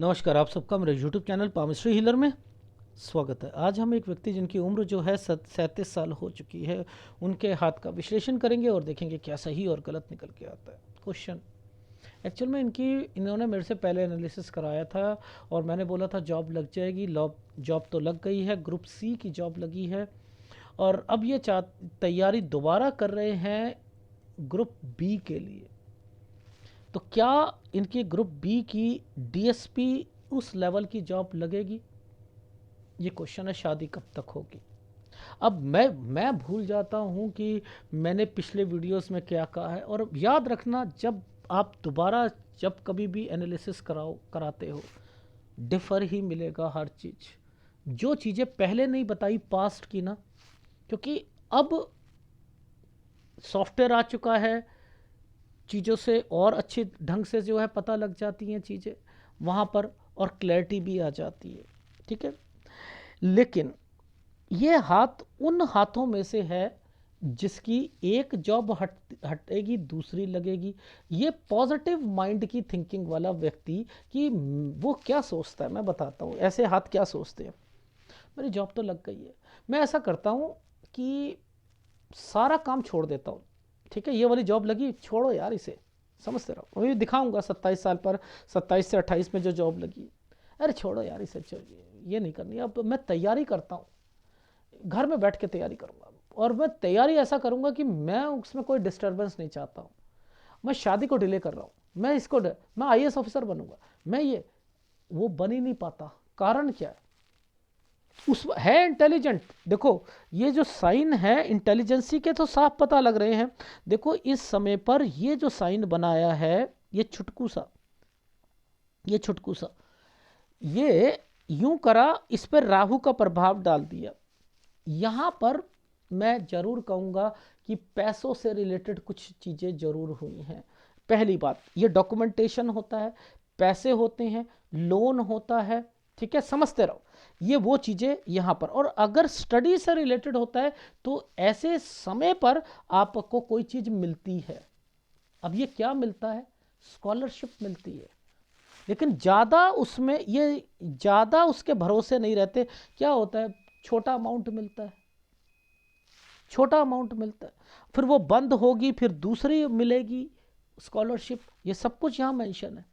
नमस्कार, आप सबका मेरे यूट्यूब चैनल पामिस्ट्री हीलर में स्वागत है। आज हम एक व्यक्ति जिनकी उम्र जो है 37 साल हो चुकी है, उनके हाथ का विश्लेषण करेंगे और देखेंगे क्या सही और गलत निकल के आता है। क्वेश्चन एक्चुअल में इन्होंने मेरे से पहले एनालिसिस कराया था और मैंने बोला था जॉब लग जाएगी। जॉब तो लग गई है, ग्रुप सी की जॉब लगी है और अब ये तैयारी दोबारा कर रहे हैं ग्रुप बी के लिए। तो क्या इनकी ग्रुप बी की डीएसपी उस लेवल की जॉब लगेगी? ये क्वेश्चन है, शादी कब तक होगी। अब मैं भूल जाता हूँ कि मैंने पिछले वीडियोस में क्या कहा है। और याद रखना, जब आप दोबारा जब कभी भी एनालिसिस कराते हो, डिफर ही मिलेगा हर चीज़। जो चीज़ें पहले नहीं बताई पास्ट की ना, क्योंकि अब सॉफ्टवेयर आ चुका है, चीज़ों से और अच्छे ढंग से जो है पता लग जाती हैं चीज़ें वहाँ पर, और क्लैरिटी भी आ जाती है। ठीक है, लेकिन ये हाथ उन हाथों में से है जिसकी एक जॉब हटेगी, दूसरी लगेगी। ये पॉजिटिव माइंड की थिंकिंग वाला व्यक्ति कि वो क्या सोचता है, मैं बताता हूँ ऐसे हाथ क्या सोचते हैं। मेरी जॉब तो लग गई है, मैं ऐसा करता हूँ कि सारा काम छोड़ देता हूँ। ठीक है, ये वाली जॉब लगी, छोड़ो यार इसे, समझते रहो। अभी दिखाऊंगा 27 साल पर, 27 से 28 में जो जॉब लगी, अरे छोड़ो यार इसे, ये नहीं करनी। अब मैं तैयारी करता हूँ, घर में बैठ के तैयारी करूँगा। और मैं तैयारी ऐसा करूँगा कि मैं उसमें कोई डिस्टर्बेंस नहीं चाहता हूँ। मैं शादी को डिले कर रहा हूँ, मैं आईएएस ऑफिसर बनूंगा, मैं ये वो बन ही नहीं पाता। कारण क्या है? उस है इंटेलिजेंट। देखो, ये जो साइन है इंटेलिजेंसी के तो साफ पता लग रहे हैं। देखो इस समय पर ये जो साइन बनाया है, ये छुटकू सा, ये यूं करा, इस पर राहु का प्रभाव डाल दिया। यहां पर मैं जरूर कहूंगा कि पैसों से रिलेटेड कुछ चीजें जरूर हुई हैं। पहली बात, ये डॉक्यूमेंटेशन होता है, पैसे होते हैं, लोन होता है। ठीक है, समझते रहो। ये वो चीजें यहां पर, और अगर स्टडी से रिलेटेड होता है तो ऐसे समय पर आपको कोई चीज मिलती है। अब ये क्या मिलता है? स्कॉलरशिप मिलती है। लेकिन ज़्यादा उसमें ये ज़्यादा उसके भरोसे नहीं रहते। क्या होता है? छोटा अमाउंट मिलता है, फिर वो बंद होगी, फिर दूसरी मिलेगी स्कॉलरशिप। ये सब कुछ यहाँ मेंशन है,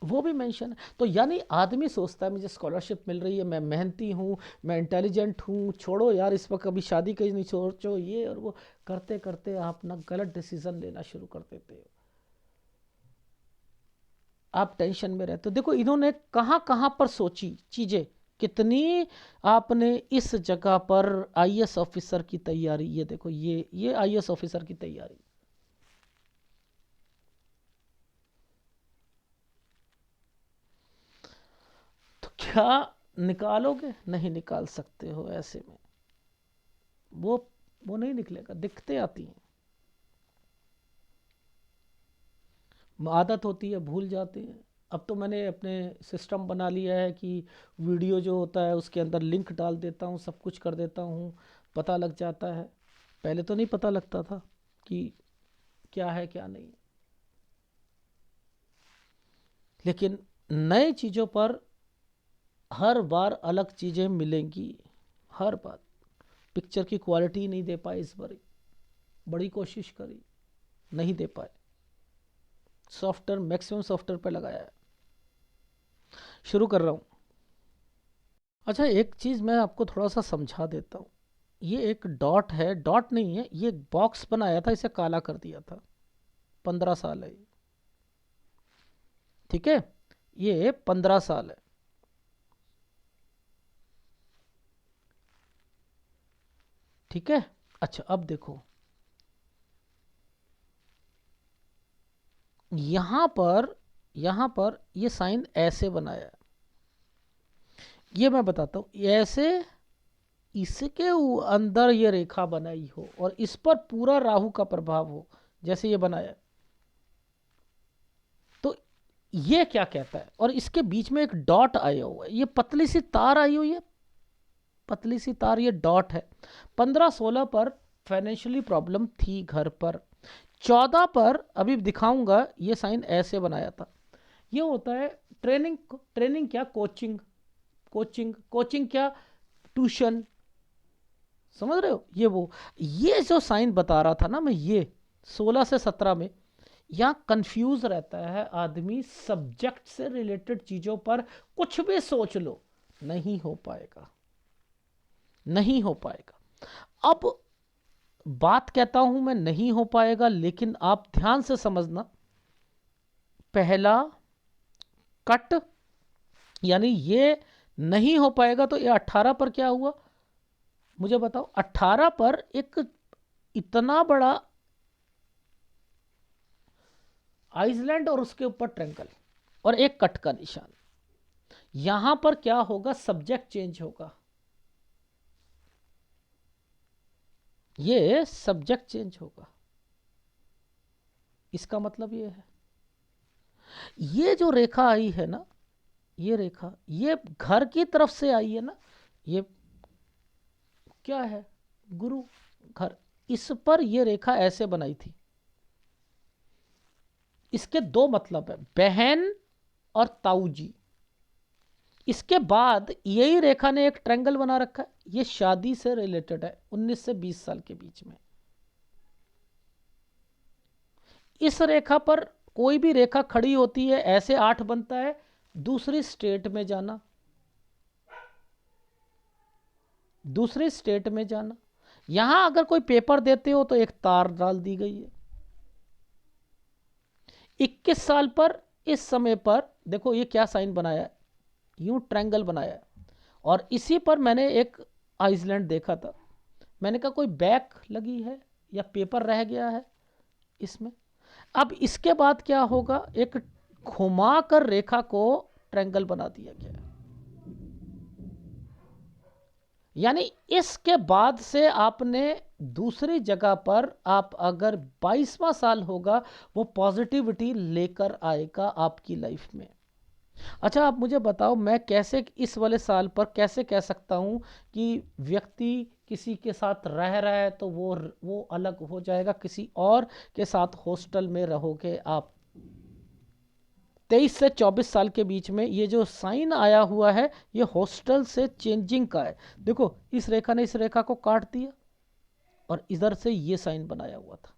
वो भी मेंशन है। तो यानी आदमी सोचता है मुझे स्कॉलरशिप मिल रही है, मैं मेहनती हूँ, मैं इंटेलिजेंट हूँ, छोड़ो यार इस वक्त कभी शादी कहीं नहीं, सोचो ये और वो। करते करते आप ना गलत डिसीजन लेना शुरू कर देते हो, आप टेंशन में रहते हो। देखो इन्होंने कहाँ कहाँ पर सोची चीजें, कितनी आपने इस जगह पर आईएएस ऑफिसर की तैयारी, ये देखो ये आईएएस ऑफिसर की तैयारी। तो क्या निकालोगे? नहीं निकाल सकते हो ऐसे में, वो वो नहीं निकलेगा। दिक्कतें आती हैं, आदत होती है, भूल जाते हैं। अब तो मैंने अपने सिस्टम बना लिया है कि वीडियो जो होता है उसके अंदर लिंक डाल देता हूँ, सब कुछ कर देता हूँ, पता लग जाता है। पहले तो नहीं पता लगता था कि क्या है क्या नहीं। लेकिन नए चीज़ों पर हर बार अलग चीज़ें मिलेंगी, हर बार। पिक्चर की क्वालिटी नहीं दे पाए इस बार, बड़ी कोशिश करी, नहीं दे पाए। सॉफ्टवेयर मैक्सिमम सॉफ्टवेयर पे लगाया है। शुरू कर रहा हूँ। अच्छा, एक चीज़ मैं आपको थोड़ा सा समझा देता हूँ। ये एक डॉट है, डॉट नहीं है, ये एक बॉक्स बनाया था, इसे काला कर दिया था। 15 साल है ये। ठीक है, ये 15 साल है। ठीक है, अच्छा अब देखो, यहां पर ये साइन ऐसे बनाया है। ये मैं बताता हूं, ऐसे इसके अंदर ये रेखा बनाई हो और इस पर पूरा राहु का प्रभाव हो, जैसे ये बनाया। तो ये क्या कहता है? और इसके बीच में एक डॉट आया हुआ है, ये पतली सी तार आई हुई है, पतली सी तार, ये डॉट है। 15-16 पर फाइनेंशियली प्रॉब्लम थी घर पर। 14 पर अभी दिखाऊंगा, ये साइन ऐसे बनाया था। ये होता है ट्रेनिंग। ट्रेनिंग क्या? कोचिंग। कोचिंग क्या? ट्यूशन। समझ रहे हो? ये जो साइन बता रहा था ना मैं, ये 16 से 17 में, यहाँ कंफ्यूज रहता है आदमी, सब्जेक्ट से रिलेटेड चीजों पर कुछ भी सोच लो, नहीं हो पाएगा, नहीं हो पाएगा। अब बात कहता हूं मैं, नहीं हो पाएगा, लेकिन आप ध्यान से समझना। पहला कट, यानी ये नहीं हो पाएगा, तो ये 18 पर क्या हुआ मुझे बताओ? 18 पर एक इतना बड़ा आइसलैंड और उसके ऊपर ट्रैंगल और एक कट का निशान। यहां पर क्या होगा? सब्जेक्ट चेंज होगा, ये सब्जेक्ट चेंज होगा। इसका मतलब ये है, ये जो रेखा आई है ना, ये रेखा, ये घर की तरफ से आई है ना, ये क्या है? गुरु, घर। इस पर ये रेखा ऐसे बनाई थी। इसके दो मतलब है, बहन और ताऊ जी। इसके बाद यही रेखा ने एक ट्रायंगल बना रखा है, ये शादी से रिलेटेड है, 19 से 20 साल के बीच में। इस रेखा पर कोई भी रेखा खड़ी होती है, ऐसे 8 बनता है। दूसरी स्टेट में जाना, दूसरे स्टेट में जाना। यहां अगर कोई पेपर देते हो तो एक तार डाल दी गई है। 21 साल पर, इस समय पर देखो ये क्या साइन बनाया है, यूं ट्रायंगल बनाया है। और इसी पर मैंने एक आइसलैंड देखा था। मैंने कहा कोई बैक लगी है या पेपर रह गया है इसमें। अब इसके बाद क्या होगा? एक घुमाकर रेखा को ट्रायंगल बना दिया गया है। यानी इसके बाद से आपने दूसरी जगह पर, आप अगर 22वां साल होगा, वो पॉजिटिविटी लेकर आएगा आपकी लाइफ में। अच्छा, आप मुझे बताओ, मैं कैसे इस वाले साल पर कैसे कह सकता हूं कि व्यक्ति किसी के साथ रह रहा है तो वो अलग हो जाएगा, किसी और के साथ हॉस्टल में रहोगे आप। 23 से 24 साल के बीच में ये जो साइन आया हुआ है, ये हॉस्टल से चेंजिंग का है। देखो, इस रेखा ने इस रेखा को काट दिया और इधर से ये साइन बनाया हुआ था,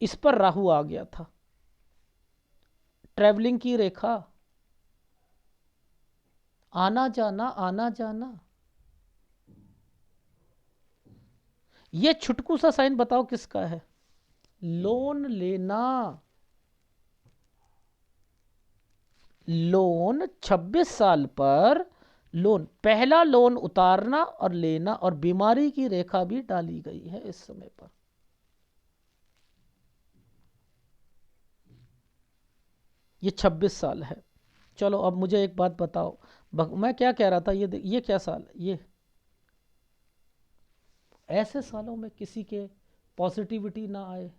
इस पर राहु आ गया था। ट्रैवलिंग की रेखा, आना जाना आना जाना। ये छुटकू सा साइन बताओ किसका है? लोन लेना। लोन 26 साल पर, लोन, पहला लोन उतारना और लेना, और बीमारी की रेखा भी डाली गई है इस समय पर। ये 26 साल है। चलो अब मुझे एक बात बताओ, मैं क्या कह रहा था, ये क्या साल, ये ऐसे सालों में किसी के पॉजिटिविटी ना आए,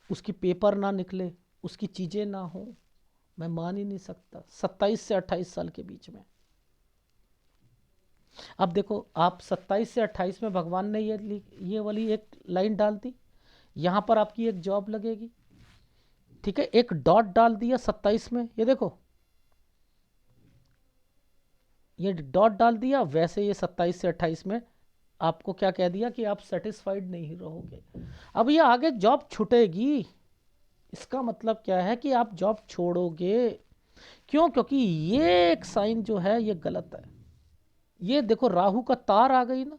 उसकी पेपर ना निकले, उसकी चीज़ें ना हो, मैं मान ही नहीं सकता। 27 से 28 साल के बीच में। अब देखो, आप 27 से 28 में भगवान ने ये वाली एक लाइन डाल दी, यहाँ पर आपकी एक जॉब लगेगी, ठीक है, एक डॉट डाल दिया 27 में, ये देखो, ये डॉट डाल दिया। वैसे ये 27 से 28 में आपको क्या कह दिया कि आप सेटिस्फाइड नहीं रहोगे। अब ये आगे जॉब छूटेगी, इसका मतलब क्या है कि आप जॉब छोड़ोगे। क्यों? क्योंकि ये एक साइन जो है ये गलत है। ये देखो, राहु का तार आ गई ना,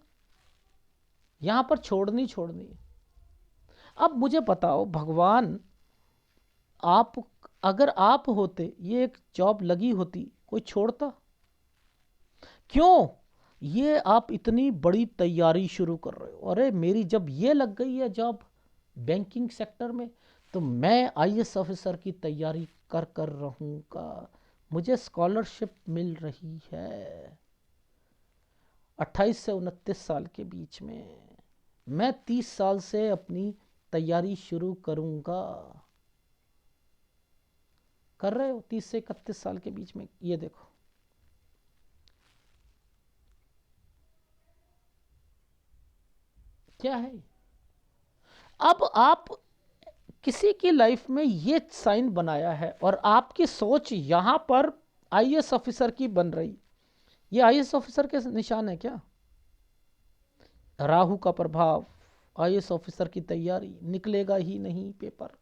यहां पर छोड़नी छोड़नी है। अब मुझे बताओ, भगवान, आप, अगर आप होते, ये एक जॉब लगी होती, कोई छोड़ता? क्यों? ये आप इतनी बड़ी तैयारी शुरू कर रहे हो, अरे मेरी जब ये लग गई है जॉब बैंकिंग सेक्टर में, तो मैं आईएएस ऑफिसर की तैयारी कर रहूँगा, मुझे स्कॉलरशिप मिल रही है। 28 से 29 साल के बीच में मैं 30 साल से अपनी तैयारी शुरू करूँगा। कर रहे हो? 30 से 31 साल के बीच में, ये देखो, क्या है। अब आप किसी की लाइफ में ये साइन बनाया है और आपकी सोच यहां पर आईएएस ऑफिसर की बन रही, ये आईएएस ऑफिसर के निशान है क्या? राहु का प्रभाव, आईएएस ऑफिसर की तैयारी, निकलेगा ही नहीं पेपर,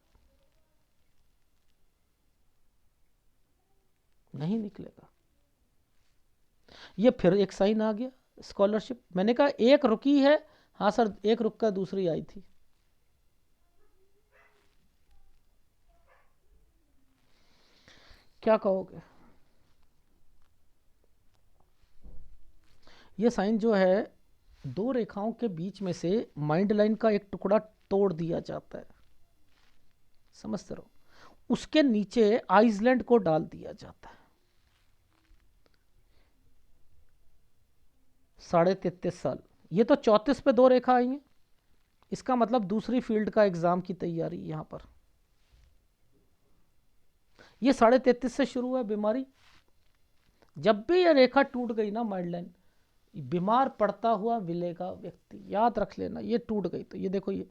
नहीं निकलेगा। ये फिर एक साइन आ गया स्कॉलरशिप। मैंने कहा एक रुकी है, हाँ सर एक रुक कर दूसरी आई थी। क्या कहोगे? ये साइन जो है, दो रेखाओं के बीच में से माइंड लाइन का एक टुकड़ा तोड़ दिया जाता है, समझते रहो, उसके नीचे आइसलैंड को डाल दिया जाता है। 33.5 साल, ये तो 34 पे दो रेखा आई है, इसका मतलब दूसरी फील्ड का एग्जाम की तैयारी। यहां पर ये 33.5 से शुरू है बीमारी। जब भी ये रेखा टूट गई ना माइंड लाइन, बीमार पड़ता हुआ मिलेगा व्यक्ति, याद रख लेना। ये टूट गई तो ये देखो, ये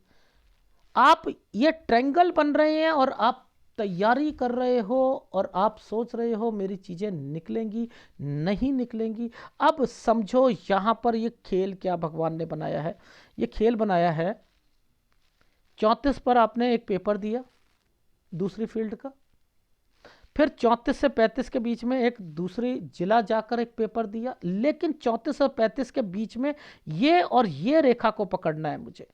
आप ये ट्रायंगल बन रहे हैं और आप तैयारी कर रहे हो और आप सोच रहे हो मेरी चीजें निकलेंगी, नहीं निकलेंगी। अब समझो यहां पर ये खेल क्या भगवान ने बनाया है। ये खेल बनाया है 34 पर आपने एक पेपर दिया दूसरी फील्ड का, फिर 34 से 35 के बीच में एक दूसरी जिला जाकर एक पेपर दिया, लेकिन 34 और 35 के बीच में ये और ये रेखा को पकड़ना है मुझे।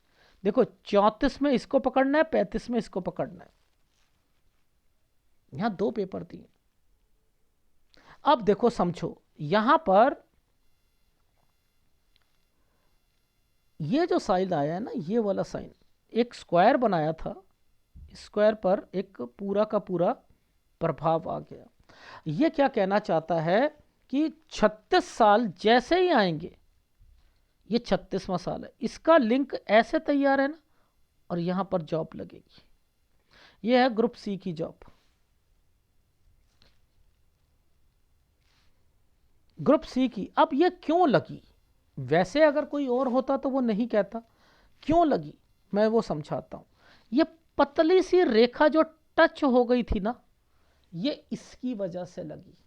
देखो 34 में इसको पकड़ना है, 35 में इसको पकड़ना है। यहां दो पेपर दिए। अब देखो समझो, यहां पर ये जो साइन आया है ना, ये वाला साइन, एक स्क्वायर बनाया था, स्क्वायर पर एक पूरा का पूरा प्रभाव आ गया। ये क्या कहना चाहता है कि 36 साल जैसे ही आएंगे, ये 36वां साल है, इसका लिंक ऐसे तैयार है ना, और यहां पर जॉब लगेगी। ये है ग्रुप सी की जॉब। ग्रुप सी की अब ये क्यों लगी? वैसे अगर कोई और होता तो वो नहीं कहता, क्यों लगी मैं वो समझाता हूं। ये पतली सी रेखा जो टच हो गई थी ना, ये इसकी वजह से लगी।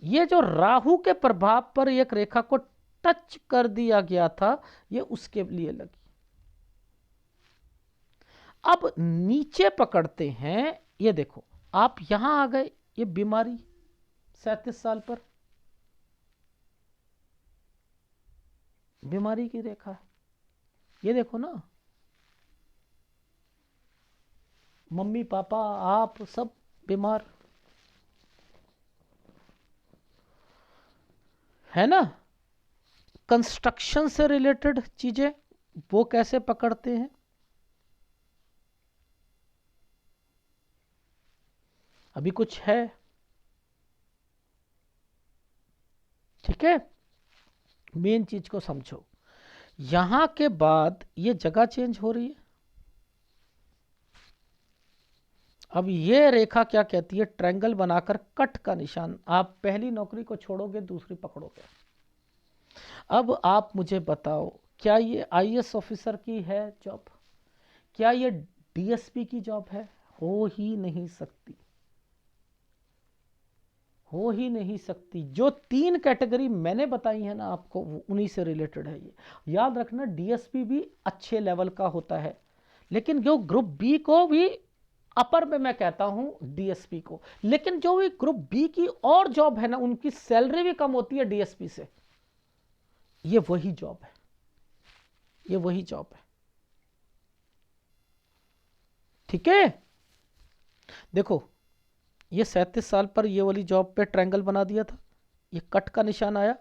ये जो राहु के प्रभाव पर एक रेखा को टच कर दिया गया था, ये उसके लिए लगी। अब नीचे पकड़ते हैं, ये देखो आप यहां आ गए, ये बीमारी 37 साल पर बीमारी की रेखा है। ये देखो ना, मम्मी पापा आप सब बीमार है ना। कंस्ट्रक्शन से रिलेटेड चीजें वो कैसे पकड़ते हैं? अभी कुछ है, ठीक है। मेन चीज को समझो, यहां के बाद ये जगह चेंज हो रही है। अब ये रेखा क्या कहती है? ट्रायंगल बनाकर कट का निशान। आप पहली नौकरी को छोड़ोगे, दूसरी पकड़ोगे। अब आप मुझे बताओ, क्या ये आईएएस ऑफिसर की है जॉब? क्या ये डीएसपी की जॉब है? हो ही नहीं सकती, हो ही नहीं सकती। जो 3 कैटेगरी मैंने बताई है ना आपको, उन्हीं से रिलेटेड है ये। याद रखना, डीएसपी भी अच्छे लेवल का होता है, लेकिन जो ग्रुप बी को भी अपर में मैं कहता हूं डीएसपी को, लेकिन जो भी ग्रुप बी की और जॉब है ना, उनकी सैलरी भी कम होती है डीएसपी से। ये वही जॉब है, ये वही जॉब है, ठीक है। देखो ये 37 साल पर ये वाली जॉब पे ट्रायंगल बना दिया था, ये कट का निशान आया,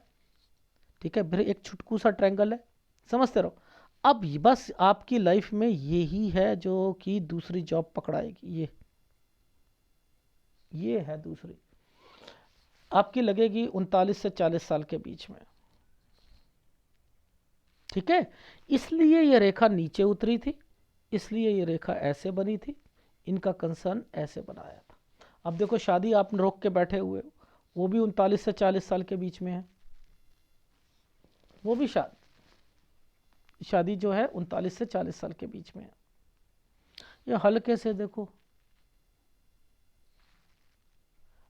ठीक है। फिर एक छुटकू सा ट्रायंगल है, समझते रहो। अब बस आपकी लाइफ में यही है जो कि दूसरी जॉब पकड़ाएगी। ये है दूसरी, आपकी लगेगी 39 से 40 साल के बीच में, ठीक है। इसलिए ये रेखा नीचे उतरी थी, इसलिए ये रेखा ऐसे बनी थी, इनका कंसर्न ऐसे बनाया था। अब देखो शादी आप रोक के बैठे हुए हो, वो भी 39 से 40 साल के बीच में है, वो भी शादी। शादी जो है 39 से 40 साल के बीच में है। ये हल्के से देखो,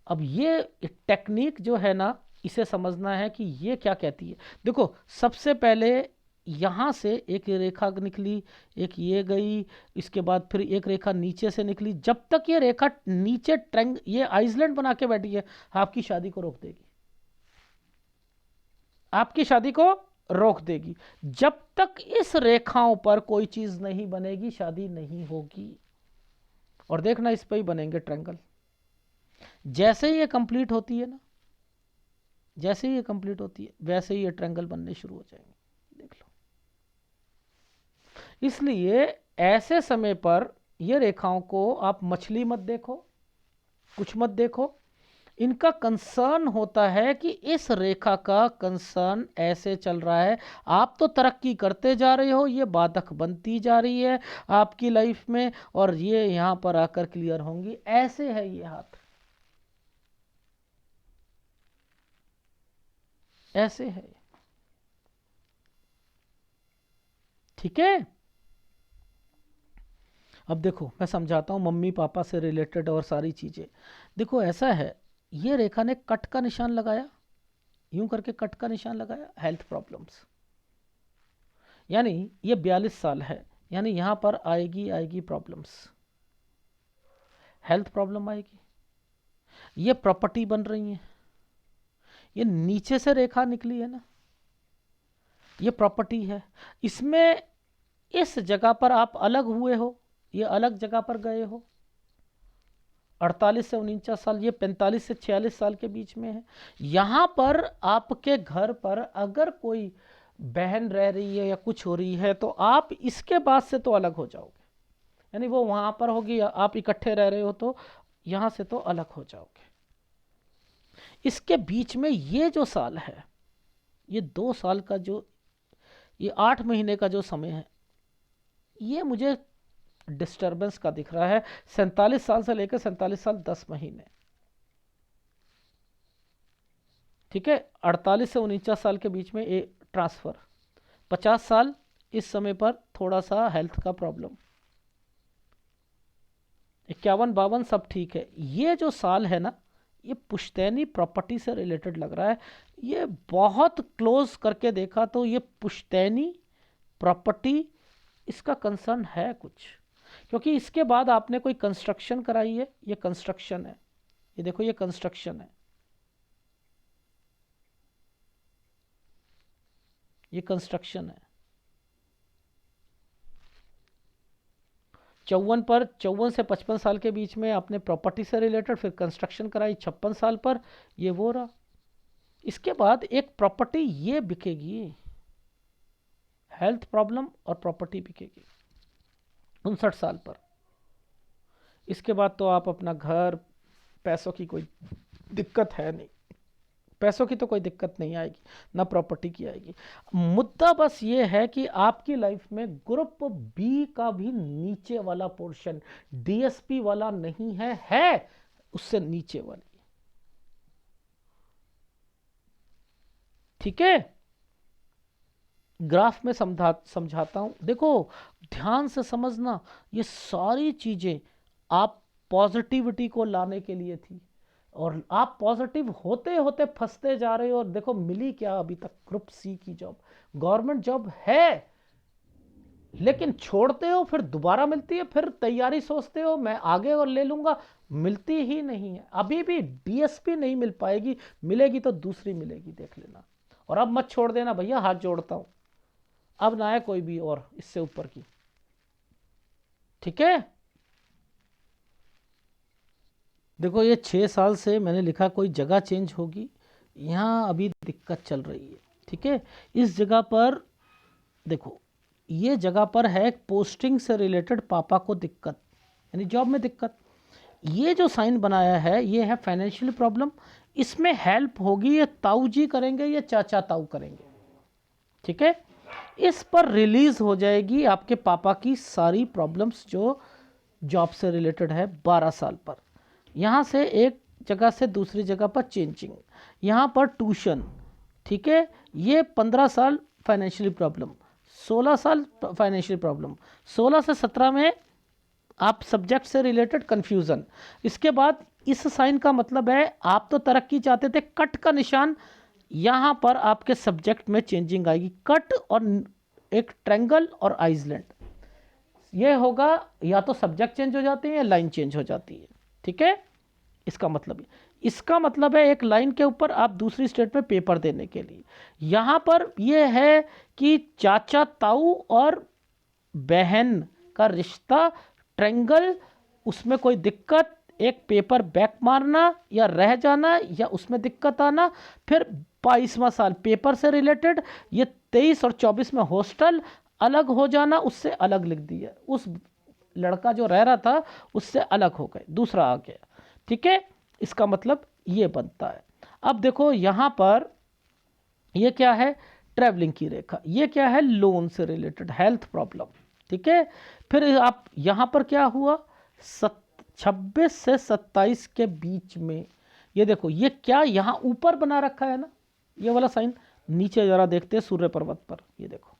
अब ये टेक्निक जो है ना, इसे समझना है कि ये क्या कहती है। देखो सबसे पहले यहाँ से एक रेखा निकली, एक ये गई, इसके बाद फिर एक रेखा नीचे से निकली। जब तक ये रेखा नीचे ये आइसलैंड बना के बैठी है, आपकी शादी को रोक देगी, आपकी शादी को रोक देगी। जब तक इस रेखाओं पर कोई चीज नहीं बनेगी, शादी नहीं होगी। और देखना इस पे ही बनेंगे ट्रायंगल। जैसे ही ये कंप्लीट होती है ना, जैसे ही ये कंप्लीट होती है, वैसे ही ये ट्रायंगल बनने शुरू हो जाएंगे, देख लो। इसलिए ऐसे समय पर ये रेखाओं को आप मछली मत देखो, कुछ मत देखो। इनका कंसर्न होता है कि इस रेखा का कंसर्न ऐसे चल रहा है, आप तो तरक्की करते जा रहे हो, ये बाधक बनती जा रही है आपकी लाइफ में, और ये यहां पर आकर क्लियर होंगी। ऐसे है ये हाथ, ऐसे है, ठीक है। अब देखो मैं समझाता हूं मम्मी पापा से रिलेटेड और सारी चीजें। देखो ऐसा है, ये रेखा ने कट का निशान लगाया, यूं करके कट का निशान लगाया, हेल्थ प्रॉब्लम्स, यानी ये 42 साल है, यानी यहां पर आएगी प्रॉब्लम्स, हेल्थ प्रॉब्लम आएगी। ये प्रॉपर्टी बन रही है, ये नीचे से रेखा निकली है ना, ये प्रॉपर्टी है। इसमें इस जगह पर आप अलग हुए हो, ये अलग जगह पर गए हो। 48 से 49 साल, ये 45 से 46 साल के बीच में है। यहां पर आपके घर पर अगर कोई बहन रह रही है या कुछ हो रही है, तो आप इसके बाद से तो अलग हो जाओगे, यानी वो वहां पर होगी, आप इकट्ठे रह रहे हो तो यहां से तो अलग हो जाओगे। इसके बीच में ये जो साल है, ये 2 साल का जो, ये 8 महीने का जो समय है, ये मुझे डिस्टर्बेंस का दिख रहा है। 47 साल से लेकर 47 साल 10 महीने, ठीक है। 48 से 49 साल के बीच में ये ट्रांसफर, 50 साल इस समय पर थोड़ा सा हेल्थ का प्रॉब्लम, 51 52 सब ठीक है। ये जो साल है ना, ये पुश्तैनी प्रॉपर्टी से रिलेटेड लग रहा है। ये बहुत क्लोज करके देखा तो ये पुश्तैनी प्रॉपर्टी, इसका कंसर्न है कुछ, क्योंकि इसके बाद आपने कोई कंस्ट्रक्शन कराई है, ये कंस्ट्रक्शन है, ये देखो ये कंस्ट्रक्शन है, ये कंस्ट्रक्शन है। 54 से 55 साल के बीच में आपने प्रॉपर्टी से रिलेटेड फिर कंस्ट्रक्शन कराई, 56 साल पर ये वो रहा। इसके बाद एक प्रॉपर्टी ये बिकेगी, हेल्थ प्रॉब्लम और प्रॉपर्टी बिकेगी 59 साल पर। इसके बाद तो आप अपना घर, पैसों की कोई दिक्कत है नहीं, पैसों की तो कोई दिक्कत नहीं आएगी, ना प्रॉपर्टी की आएगी। मुद्दा बस ये है कि आपकी लाइफ में ग्रुप बी का भी नीचे वाला पोर्शन, डीएसपी वाला नहीं है उससे नीचे वाली, ठीक है। ग्राफ में समझाता हूं, देखो ध्यान से समझना। ये सारी चीजें आप पॉजिटिविटी को लाने के लिए थी, और आप पॉजिटिव होते होते फंसते जा रहे हो। और देखो मिली क्या अभी तक, ग्रुप सी की जॉब, गवर्नमेंट जॉब है, लेकिन छोड़ते हो फिर दोबारा मिलती है, फिर तैयारी सोचते हो मैं आगे और ले लूंगा, मिलती ही नहीं है। अभी भी डीएसपी नहीं मिल पाएगी, मिलेगी तो दूसरी मिलेगी, देख लेना। और अब मत छोड़ देना भैया, हाथ जोड़ता हूं, अब ना है कोई भी और इससे ऊपर की, ठीक है। देखो ये 6 साल से मैंने लिखा कोई जगह चेंज होगी, यहाँ अभी दिक्कत चल रही है, ठीक है। इस जगह पर देखो, ये जगह पर है पोस्टिंग से रिलेटेड पापा को दिक्कत, यानी जॉब में दिक्कत। ये जो साइन बनाया है ये है फाइनेंशियल प्रॉब्लम, इसमें हेल्प होगी, ये ताऊ जी करेंगे, ये चाचा ताऊ करेंगे, ठीक है। इस पर रिलीज हो जाएगी आपके पापा की सारी प्रॉब्लम्स जो जॉब से रिलेटेड है 12 साल पर। यहाँ से एक जगह से दूसरी जगह पर चेंजिंग, यहाँ पर ट्यूशन, ठीक है। ये 15 साल फाइनेंशियली प्रॉब्लम, 16 साल फाइनेंशियल प्रॉब्लम, 16 से 17 में आप सब्जेक्ट से रिलेटेड कंफ्यूजन। इसके बाद इस साइन का मतलब है आप तो तरक्की चाहते थे, कट का निशान, यहां पर आपके सब्जेक्ट में चेंजिंग आएगी, कट और एक ट्रायंगल और आइसलैंड, ये होगा या तो सब्जेक्ट चेंज हो जाते हैं या लाइन चेंज हो जाती है। ठीक है, इसका मतलब है एक लाइन के ऊपर आप दूसरी स्टेट में पेपर देने के लिए। यहां पर यह है कि चाचा ताऊ और बहन का रिश्ता, ट्रायंगल, उसमें कोई दिक्कत, एक पेपर बैक मारना या रह जाना या उसमें दिक्कत आना, फिर 22वां साल पेपर से रिलेटेड, ये 23 और 24 में हॉस्टल अलग हो जाना, उससे अलग लिख दिया, उस लड़का जो रह रहा था उससे अलग हो गए, दूसरा आ गया। ठीक है, इसका मतलब ये बनता है। अब देखो यहां पर ये क्या है, ट्रैवलिंग की रेखा, ये क्या है, लोन से रिलेटेड, हेल्थ प्रॉब्लम। ठीक है, फिर आप यहां पर क्या हुआ, 26 से 27 के बीच में, ये देखो ये क्या यहां ऊपर बना रखा है ना, ये वाला साइन, नीचे जरा देखते हैं सूर्य पर्वत पर, ये देखो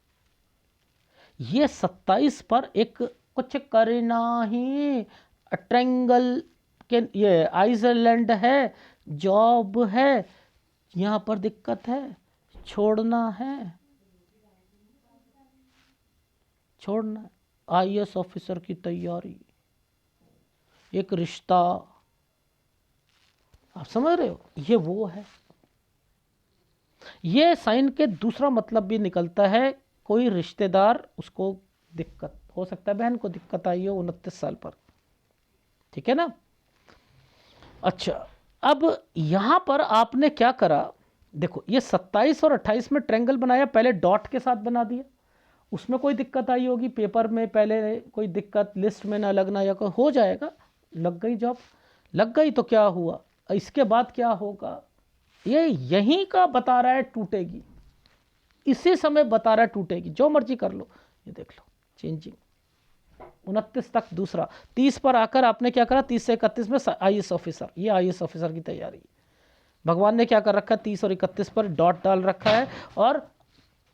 ये 27 पर एक कुछ करना ही, ट्रायंगल के, ये आइसलैंड है, जॉब है, यहां पर दिक्कत है, छोड़ना है, आईएएस ऑफिसर की तैयारी, एक रिश्ता, आप समझ रहे हो, ये वो है। ये साइन के दूसरा मतलब भी निकलता है, कोई रिश्तेदार, उसको दिक्कत हो सकता है, बहन को दिक्कत आई हो 29 साल पर। ठीक है ना। अच्छा, अब यहां पर आपने क्या करा, देखो ये 27 और 28 में ट्रायंगल बनाया, पहले डॉट के साथ बना दिया, उसमें कोई दिक्कत आई होगी, पेपर में पहले कोई दिक्कत, लिस्ट में ना लगना या कोई हो जाएगा, लग गई जॉब, लग गई तो क्या हुआ, इसके बाद क्या होगा, ये यहीं का बता रहा है टूटेगी, इसी समय बता रहा है टूटेगी, जो मर्जी कर लो, ये देख लो चेंजिंग, 29 तक दूसरा, 30 पर आकर आपने क्या करा, 30 से 31 में आईएएस ऑफिसर, ये आईएएस ऑफिसर की तैयारी, भगवान ने क्या कर रखा है, 30 और 31 पर डॉट डाल रखा है, और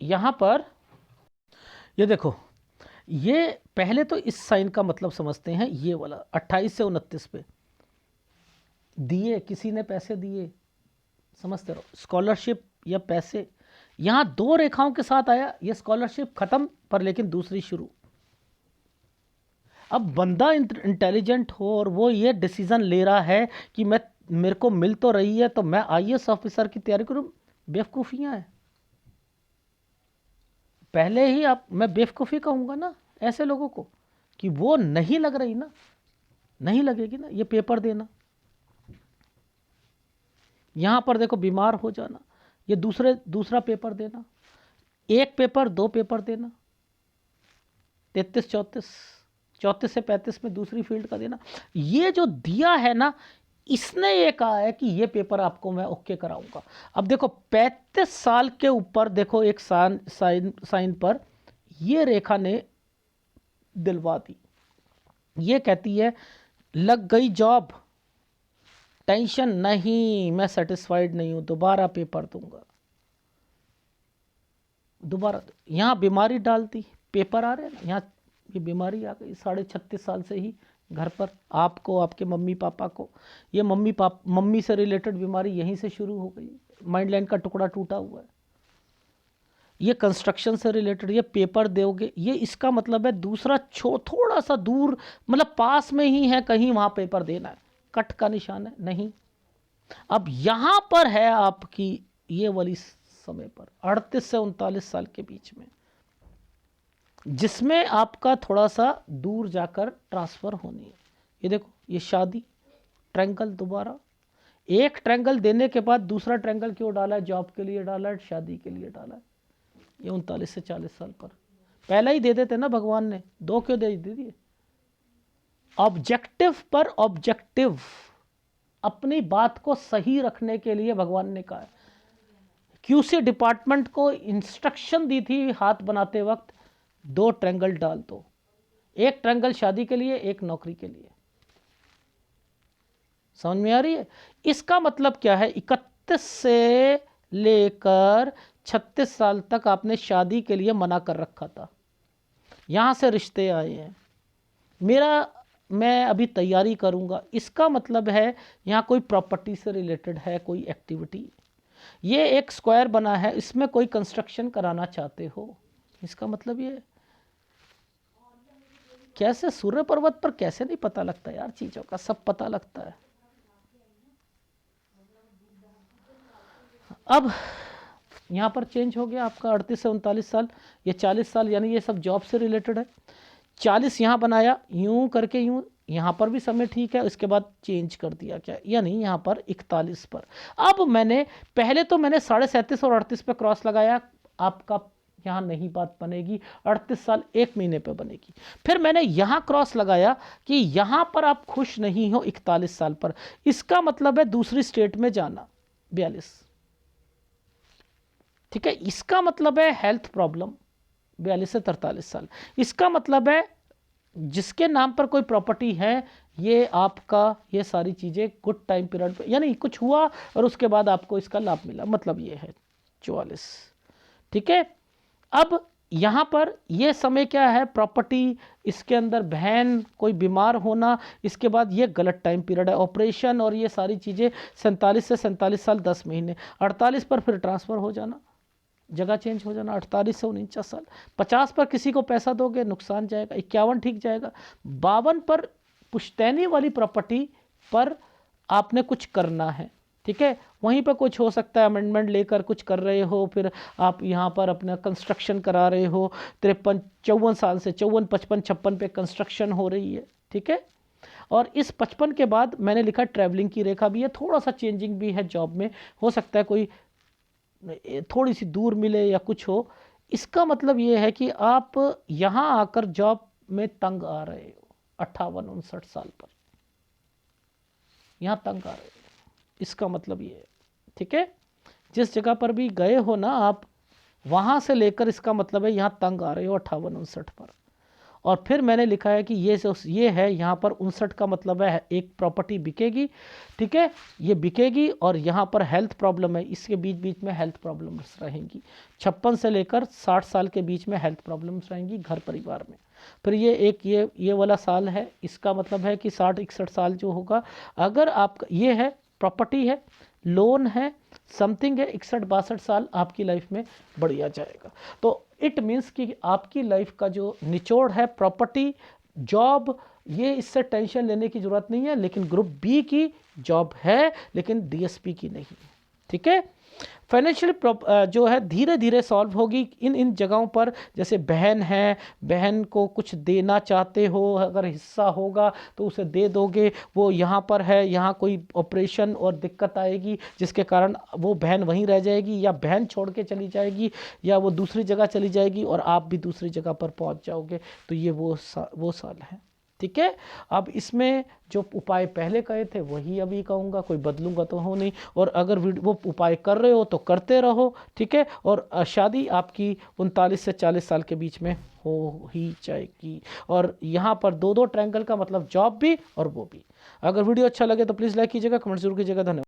यहां पर ये देखो, ये पहले तो इस साइन का मतलब समझते हैं, ये वाला 28 से 29 पे दिए, किसी ने पैसे दिए, समझते रहो, स्कॉलरशिप या पैसे, यहां 2 रेखाओं के साथ आया, ये स्कॉलरशिप खत्म पर लेकिन दूसरी शुरू। अब बंदा इंटेलिजेंट हो और वो ये डिसीजन ले रहा है कि मेरे को मिल तो रही है तो मैं आईएएस ऑफिसर की तैयारी करूं, बेवकूफियां है। पहले ही मैं बेवकूफ़ी कहूँगा ना ऐसे लोगों को, कि वो नहीं लग रही ना, नहीं लगेगी ना, ये पेपर देना, यहाँ पर देखो बीमार हो जाना, ये दूसरा पेपर देना, एक पेपर 2 पेपर देना, 33 34 से 35 में दूसरी फील्ड का देना, ये जो दिया है ना, इसने ये कहा है कि ये पेपर आपको मैं ओके कराऊंगा। अब देखो 35 साल के ऊपर देखो एक साइन पर ये रेखा ने दिलवा दी, ये कहती है लग गई जॉब, टेंशन नहीं, मैं सेटिस्फाइड नहीं हूं, दोबारा पेपर दूंगा, दोबारा। यहां बीमारी डालती, पेपर आ रहे हैं ना, यहाँ ये बीमारी आ गई, 36.5 साल से ही घर पर आपको, आपके मम्मी पापा को, ये मम्मी से रिलेटेड बीमारी यहीं से शुरू हो गई, माइंड लाइन का टुकड़ा टूटा हुआ है, ये कंस्ट्रक्शन से रिलेटेड, ये पेपर दोगे, ये इसका मतलब है दूसरा थोड़ा सा दूर, मतलब पास में ही है कहीं, वहां पेपर देना है, कट का निशान है नहीं। अब यहां पर है आपकी ये वाली समय पर 38 से 39 साल के बीच में, जिसमें आपका थोड़ा सा दूर जाकर ट्रांसफर होनी है। ये देखो ये शादी, ट्रायंगल, दोबारा एक ट्रायंगल देने के बाद दूसरा ट्रायंगल क्यों डाला है, जॉब के लिए डाला है, शादी के लिए डाला है, ये 39 से 40 साल पर, पहला ही दे देते ना भगवान ने, 2 क्यों दे दिए। ऑब्जेक्टिव पर ऑब्जेक्टिव, अपनी बात को सही रखने के लिए भगवान ने कहा है। क्यूसी डिपार्टमेंट को इंस्ट्रक्शन दी थी हाथ बनाते वक्त, 2 ट्रायंगल डाल दो, एक ट्रायंगल शादी के लिए, एक नौकरी के लिए, समझ में आ रही है। इसका मतलब क्या है, 31 से लेकर 36 साल तक आपने शादी के लिए मना कर रखा था, यहाँ से रिश्ते आए हैं, मैं अभी तैयारी करूँगा, इसका मतलब है यहाँ कोई प्रॉपर्टी से रिलेटेड है, कोई एक्टिविटी। ये एक स्क्वायर बना है, इसमें कोई कंस्ट्रक्शन कराना चाहते हो, इसका मतलब ये। कैसे सूर्य पर्वत पर कैसे नहीं पता लगता यार, चीज़ों का सब पता लगता है। अब यहाँ पर चेंज हो गया आपका 38 से 39 साल, ये 40 साल, यानी ये सब जॉब से रिलेटेड है। 40 यहाँ बनाया, यूं करके यूं, यहाँ पर भी समय ठीक है, इसके बाद चेंज कर दिया क्या, यानी यहाँ पर 41 पर। अब मैंने पहले तो मैंने 37.5 और 38 पे क्रॉस लगाया, आपका यहाँ नहीं बात बनेगी, 38 साल 1 महीने पे बनेगी। फिर मैंने यहाँ क्रॉस लगाया कि यहाँ पर आप खुश नहीं हो 41 साल पर, इसका मतलब है दूसरी स्टेट में जाना, 42, ठीक है। इसका मतलब है हेल्थ प्रॉब्लम, 42 से 43 साल। इसका मतलब है जिसके नाम पर कोई प्रॉपर्टी है, ये आपका ये सारी चीज़ें गुड टाइम पीरियड पे, यानी कुछ हुआ और उसके बाद आपको इसका लाभ मिला, मतलब ये है 44, ठीक है। अब यहाँ पर ये समय क्या है, प्रॉपर्टी, इसके अंदर बहन कोई बीमार होना, इसके बाद ये गलत टाइम पीरियड है, ऑपरेशन और ये सारी चीज़ें। 47 से 47 साल 10 महीने, 48 पर फिर ट्रांसफ़र हो जाना, जगह चेंज हो जाना, 48 से 49 साल। 50 पर किसी को पैसा दोगे नुकसान जाएगा, 51 ठीक जाएगा। 52 पर पुश्तैनी वाली प्रॉपर्टी पर आपने कुछ करना है, ठीक है। वहीं पर कुछ हो सकता है, अमेंडमेंट लेकर कुछ कर रहे हो, फिर आप यहाँ पर अपना कंस्ट्रक्शन करा रहे हो। 53 54 साल से 54 55 56 पे कंस्ट्रक्शन हो रही है, ठीक है। और इस 55 के बाद मैंने लिखा ट्रैवलिंग की रेखा भी है, थोड़ा सा चेंजिंग भी है जॉब में, हो सकता है कोई थोड़ी सी दूर मिले या कुछ हो। इसका मतलब ये है कि आप यहाँ आकर जॉब में तंग आ रहे हो, 58-59 साल पर यहाँ तंग आ रहे हो, इसका मतलब ये है, ठीक है। जिस जगह पर भी गए हो ना आप, वहाँ से लेकर इसका मतलब है यहाँ तंग आ रहे हो 58-59 पर। और फिर मैंने लिखा है कि ये है यहाँ पर 59 का मतलब है एक प्रॉपर्टी बिकेगी, ठीक है, ये बिकेगी। और यहाँ पर हेल्थ प्रॉब्लम है, इसके बीच बीच में हेल्थ प्रॉब्लम्स रहेंगी, 56 से लेकर 60 साल के बीच में हेल्थ प्रॉब्लम्स रहेंगी घर परिवार में। फिर ये वाला साल है, इसका मतलब है कि 60-61 साल जो होगा, अगर आप ये है प्रॉपर्टी है, लोन है, समथिंग है, 61-62 साल आपकी लाइफ में बढ़िया जाएगा। तो इट मीन्स कि आपकी लाइफ का जो निचोड़ है प्रॉपर्टी, जॉब, ये इससे टेंशन लेने की ज़रूरत नहीं है। लेकिन ग्रुप बी की जॉब है, लेकिन डीएसपी की नहीं, ठीक है। फाइनेंशियल जो है धीरे धीरे सॉल्व होगी इन जगहों पर। जैसे बहन है, बहन को कुछ देना चाहते हो, अगर हिस्सा होगा तो उसे दे दोगे, वो यहाँ पर है, यहाँ कोई ऑपरेशन और दिक्कत आएगी जिसके कारण वो बहन वहीं रह जाएगी, या बहन छोड़ के चली जाएगी, या वो दूसरी जगह चली जाएगी और आप भी दूसरी जगह पर पहुँच जाओगे। तो ये वो साल है, ठीक है। अब इसमें जो उपाय पहले कहे थे वही अभी कहूँगा, कोई बदलूंगा तो हो नहीं। और अगर वो उपाय कर रहे हो तो करते रहो, ठीक है। और शादी आपकी 39 से 40 साल के बीच में हो ही जाएगी। और यहाँ पर 2-2 ट्रायंगल का मतलब जॉब भी और वो भी। अगर वीडियो अच्छा लगे तो प्लीज़ लाइक कीजिएगा, कमेंट जरूर कीजिएगा। धन्यवाद।